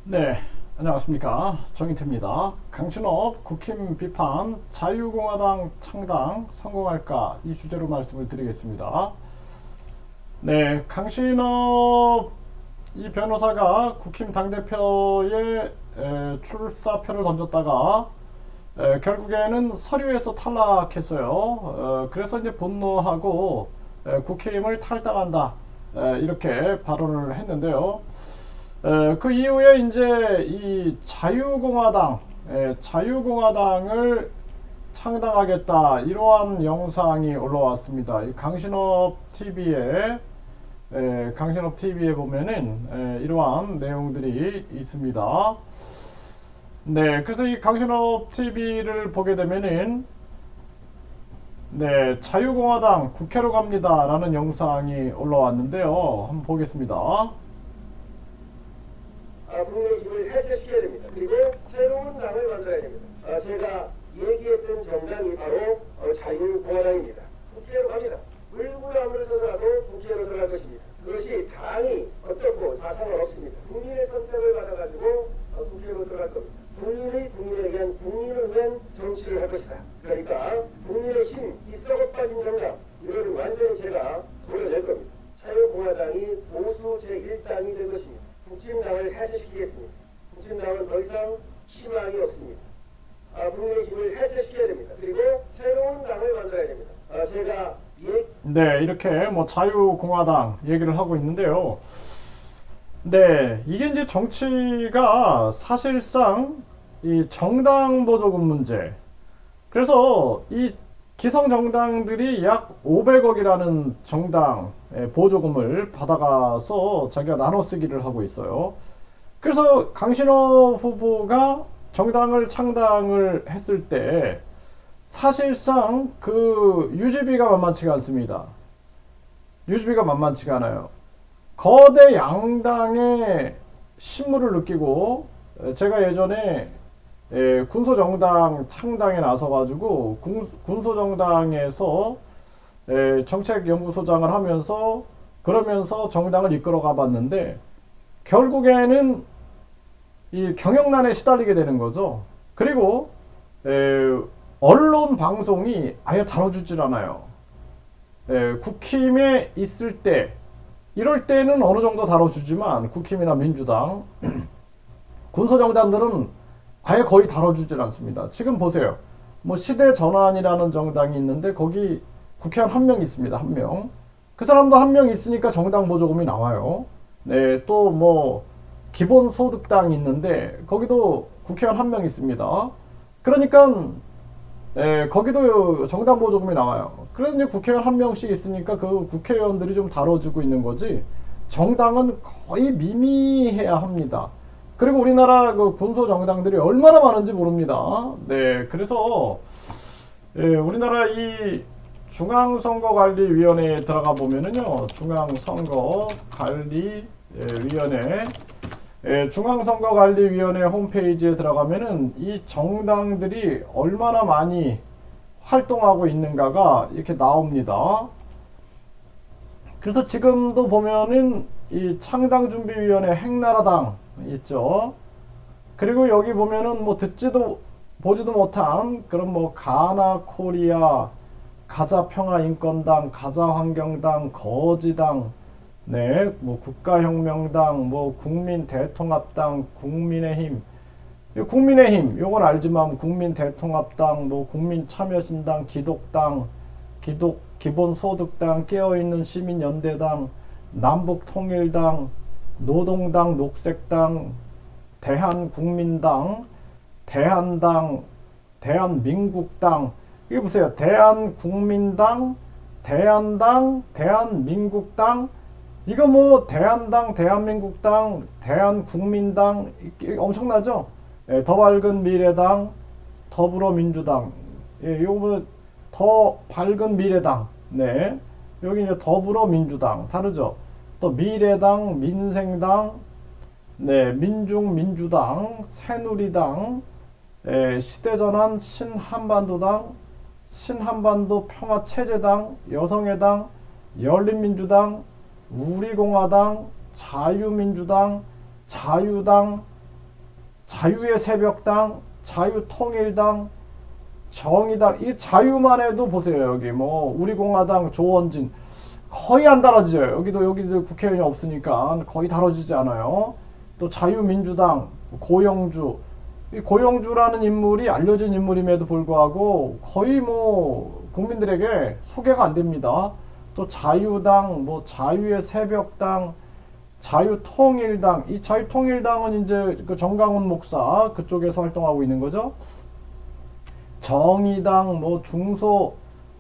네, 안녕하십니까. 정인태입니다. 강신업 국힘 비판 자유공화당 창당 성공할까 이 주제로 말씀을 드리겠습니다. 네, 강신업 이 변호사가 국힘 당대표에 출사표를 던졌다가 결국에는 서류에서 탈락했어요. 그래서 이제 분노하고 국힘을 탈당한다 이렇게 발언을 했는데요. 그 이후에 이제 이 자유공화당을 창당하겠다 이러한 영상이 올라왔습니다. 이 강신업 TV에 보면은 이러한 내용들이 있습니다. 네, 그래서 이 강신업 TV를 보게 되면은 네, 자유공화당 국회로 갑니다라는 영상이 올라왔는데요. 한번 보겠습니다. 국민의 힘을 해체시켜야 됩니다. 그리고 새로운 당을 만들어야 됩니다. 제가 얘기했던 정당이 바로 자유공화당입니다. 국회로 갑니다. 물구나무를 서서라도 국회로 들어갈 것입니다. 그것이 당이 어떻고 다 상관없습니다. 국민의 선택을 받아가지고 국회로 들어갈 겁니다. 국민을 위한 정치를 할 것이다. 그러니까 국민의 힘, 이 썩어 빠진 정당, 이거를 완전히 제가 돌려낼 겁니다. 자유공화당이 보수 제1당이 될 것입니다. 국힘당을 해체시키겠습니다. 국힘당은 더 이상 희망이 없습니다. 국민의 힘을 해체시켜야 됩니다. 그리고 새로운 당을 만들어야 됩니다. 네, 이렇게 뭐 자유공화당 얘기를 하고 있는데요. 네, 이게 이제 정치가 사실상 이 정당 보조금 문제. 그래서 이 기성 정당들이 약 500억이라는 정당 보조금을 받아가서 자기가 나눠 쓰기를 하고 있어요. 그래서 강신업 후보가 정당을 창당을 했을 때 사실상 그 유지비가 만만치가 않습니다. 유지비가 만만치가 않아요. 거대 양당의 신물을 느끼고 제가 예전에 군소정당 창당에 나서가지고 군소정당에서 정책연구소장을 하면서 그러면서 정당을 이끌어가 봤는데 결국에는 이 경영난에 시달리게 되는 거죠. 그리고 언론 방송이 아예 다뤄주질 않아요. 국힘에 있을 때 이럴 때는 어느 정도 다뤄주지만 국힘이나 민주당 군소정당들은 아예 거의 다뤄주질 않습니다. 지금 보세요. 뭐 시대전환이라는 정당이 있는데 거기 국회의원 한 명 있습니다. 한 명. 그 사람도 한 명 있으니까 정당 보조금이 나와요. 네, 또 뭐 기본소득당이 있는데 거기도 국회의원 한 명 있습니다. 그러니까 거기도 정당 보조금이 나와요. 그래서 이제 국회의원 한 명씩 있으니까 그 국회의원들이 좀 다뤄주고 있는 거지. 정당은 거의 미미해야 합니다. 그리고 우리나라 그 군소 정당들이 얼마나 많은지 모릅니다. 네, 그래서 우리나라 이 중앙선거관리위원회에 들어가 보면은요, 중앙선거관리위원회 홈페이지에 들어가면은 이 정당들이 얼마나 많이 활동하고 있는가가 이렇게 나옵니다. 그래서 지금도 보면은 이 창당준비위원회 핵나라당 있죠. 그리고 여기 보면은 뭐 듣지도 보지도 못한 그런 뭐 가나코리아, 가자평화인권당, 가자환경당, 거지당, 네, 뭐 국가혁명당, 뭐 국민대통합당, 국민의힘, 요건 알지만 국민대통합당, 뭐 국민참여신당, 기본소득당, 깨어있는 시민연대당, 남북통일당, 노동당, 녹색당, 대한국민당, 대한당, 대한민국당. 이게 보세요. 대한국민당, 대한당, 대한민국당. 이거 뭐 대한당, 대한민국당, 대한국민당 엄청나죠? 더 밝은 미래당, 더불어민주당. 요거 더 밝은 미래당. 네. 여기 이제 더불어민주당 다르죠? 또 미래당, 민생당, 네, 민중민주당, 새누리당, 시대전환 신한반도당, 신한반도 평화체제당, 여성의당, 열린민주당, 우리공화당, 자유민주당, 자유당, 자유의 새벽당, 자유통일당, 정의당, 이 자유만 해도 보세요. 여기 뭐 우리공화당, 조원진 거의 안 다뤄져요. 여기도 국회의원이 없으니까 거의 다뤄지지 않아요. 또 자유민주당, 고영주, 이 고영주라는 인물이 알려진 인물임에도 불구하고 거의 뭐 국민들에게 소개가 안 됩니다. 또 자유당, 뭐 자유의 새벽당, 자유통일당, 이 자유통일당은 이제 그 정강훈 목사 그쪽에서 활동하고 있는 거죠. 정의당, 뭐 중소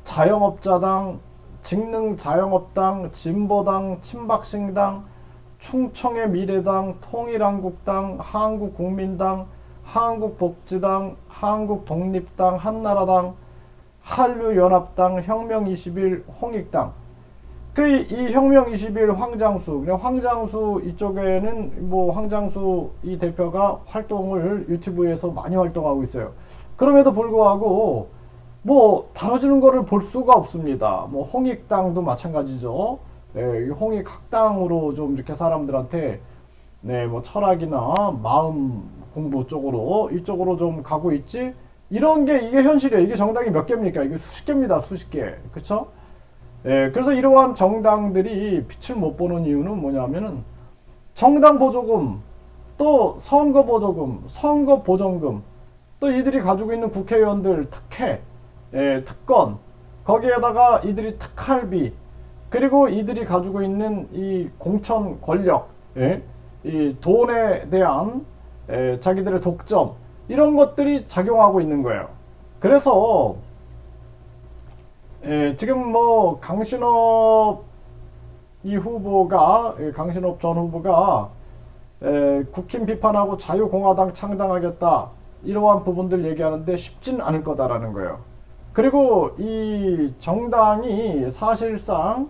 자영업자당, 직능자영업당, 진보당, 친박신당, 충청의 미래당, 통일한국당, 한국국민당, 한국복지당, 한국독립당, 한나라당, 한류연합당, 혁명21, 홍익당. 이 혁명21 황장수, 그냥 황장수 이쪽에는 뭐 황장수 이 대표가 활동을 유튜브에서 많이 활동하고 있어요. 그럼에도 불구하고 뭐 다뤄지는 거를 볼 수가 없습니다. 뭐 홍익당도 마찬가지죠. 네, 홍익 학당으로 좀 이렇게 사람들한테 네, 뭐 철학이나 마음 공부 쪽으로 이쪽으로 좀 가고 있지. 이런 게 이게 현실이에요. 이게 정당이 몇 개입니까? 이게 수십 개입니다. 수십 개. 그렇죠? 예, 그래서 이러한 정당들이 빛을 못 보는 이유는 뭐냐면은 정당 보조금, 또 선거 보조금, 선거 보전금, 또 이들이 가지고 있는 국회의원들 특혜, 예, 특권, 거기에다가 이들이 특할비, 그리고 이들이 가지고 있는 이 공천 권력, 예, 이 돈에 대한 자기들의 독점, 이런 것들이 작용하고 있는 거예요. 그래서 지금 뭐 강신업 이 후보가 강신업 전 후보가 국힘 비판하고 자유공화당 창당하겠다 이러한 부분들 얘기하는데 쉽진 않을 거다라는 거예요. 그리고 이 정당이 사실상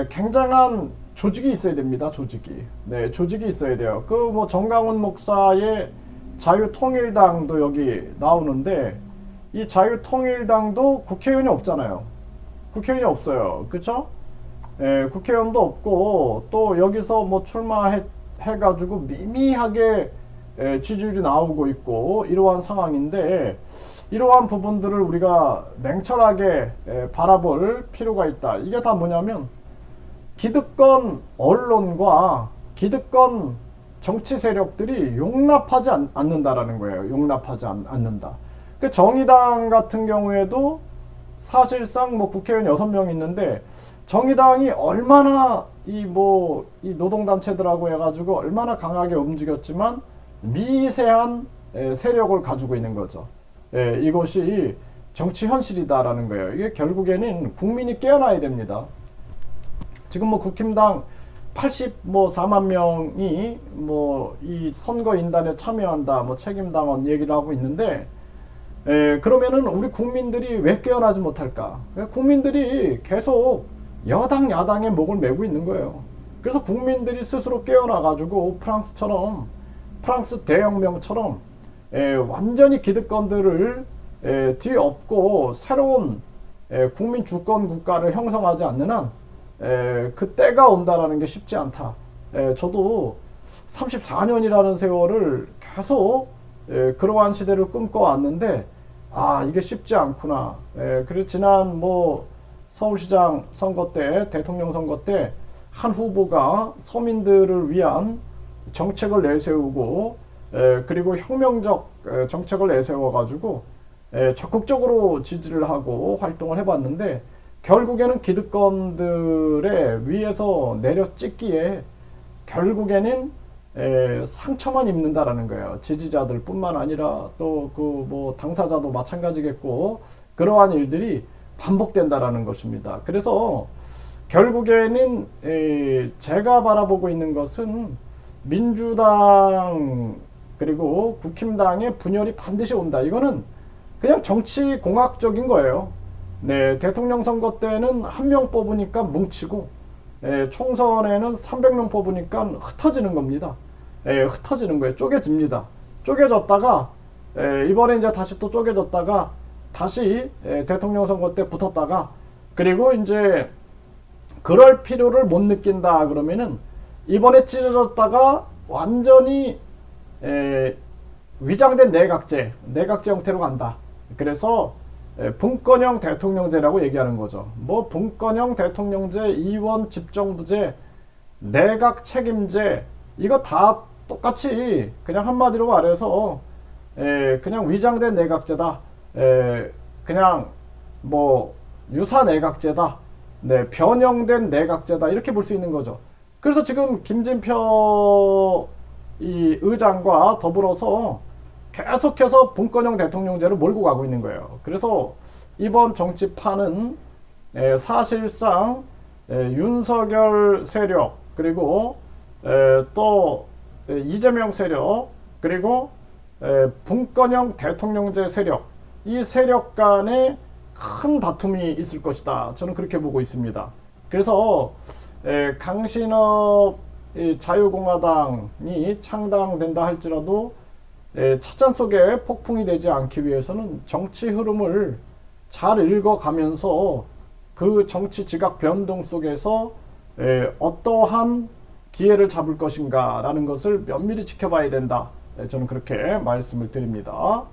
굉장한 조직이 있어야 됩니다. 조직이. 네, 조직이 있어야 돼요. 그 뭐 정강훈 목사의 자유통일당도 여기 나오는데 이 자유통일당도 국회의원이 없잖아요. 국회의원이 없어요. 그쵸? 국회의원도 없고 또 여기서 뭐 출마해가지고 미미하게 지지율이 나오고 있고 이러한 상황인데 이러한 부분들을 우리가 냉철하게 바라볼 필요가 있다. 이게 다 뭐냐면 기득권 언론과 기득권 정치 세력들이 용납하지 않는다라는 거예요. 용납하지 않는다. 그 정의당 같은 경우에도 사실상 뭐 국회의원 6명 있는데 정의당이 얼마나 이 노동단체들하고 해가지고 얼마나 강하게 움직였지만 미세한 세력을 가지고 있는 거죠. 이것이 정치 현실이다라는 거예요. 이게 결국에는 국민이 깨어나야 됩니다. 지금 뭐 국힘당 84만 명이 뭐 이 선거 인단에 참여한다, 뭐 책임당원 얘기를 하고 있는데, 그러면은 우리 국민들이 왜 깨어나지 못할까? 국민들이 계속 여당, 야당의 목을 메고 있는 거예요. 그래서 국민들이 스스로 깨어나가지고 프랑스처럼, 프랑스 대혁명처럼 완전히 기득권들을 뒤엎고 새로운 국민 주권 국가를 형성하지 않는 한 그 때가 온다라는 게 쉽지 않다. 저도 34년이라는 세월을 계속 그러한 시대를 꿈꿔왔는데 이게 쉽지 않구나. 그래서 지난 뭐 서울시장 선거 때, 대통령 선거 때 한 후보가 서민들을 위한 정책을 내세우고 그리고 혁명적 정책을 내세워가지고 적극적으로 지지를 하고 활동을 해봤는데 결국에는 기득권들의 위에서 내려 찍기에 결국에는 상처만 입는다라는 거예요. 지지자들 뿐만 아니라 또 그 뭐 당사자도 마찬가지겠고 그러한 일들이 반복된다라는 것입니다. 그래서 결국에는 제가 바라보고 있는 것은 민주당 그리고 국힘당의 분열이 반드시 온다. 이거는 그냥 정치 공학적인 거예요. 네, 대통령 선거 때는 한 명 뽑으니까 뭉치고 총선에는 300명 뽑으니까 흩어지는 겁니다. 흩어지는 거예요. 쪼개집니다. 쪼개졌다가 이번에 이제 다시 또 쪼개졌다가 다시 대통령 선거 때 붙었다가 그리고 이제 그럴 필요를 못 느낀다 그러면은 이번에 찢어졌다가 완전히 위장된 내각제 형태로 간다. 그래서 분권형 대통령제라고 얘기하는 거죠. 뭐 분권형 대통령제, 이원 집정부제, 내각 책임제, 이거 다 똑같이 그냥 한마디로 말해서 그냥 위장된 내각제다. 그냥 뭐 유사 내각제다. 네, 변형된 내각제다. 이렇게 볼 수 있는 거죠. 그래서 지금 김진표 이 의장과 더불어서 계속해서 분권형 대통령제를 몰고 가고 있는 거예요. 그래서 이번 정치판은 사실상 윤석열 세력, 그리고 또 이재명 세력, 그리고 분권형 대통령제 세력, 이 세력 간에 큰 다툼이 있을 것이다. 저는 그렇게 보고 있습니다. 그래서 강신업 자유공화당이 창당된다 할지라도 찻잔 속에 폭풍이 되지 않기 위해서는 정치 흐름을 잘 읽어가면서 그 정치 지각 변동 속에서 어떠한 기회를 잡을 것인가 라는 것을 면밀히 지켜봐야 된다. 저는 그렇게 말씀을 드립니다.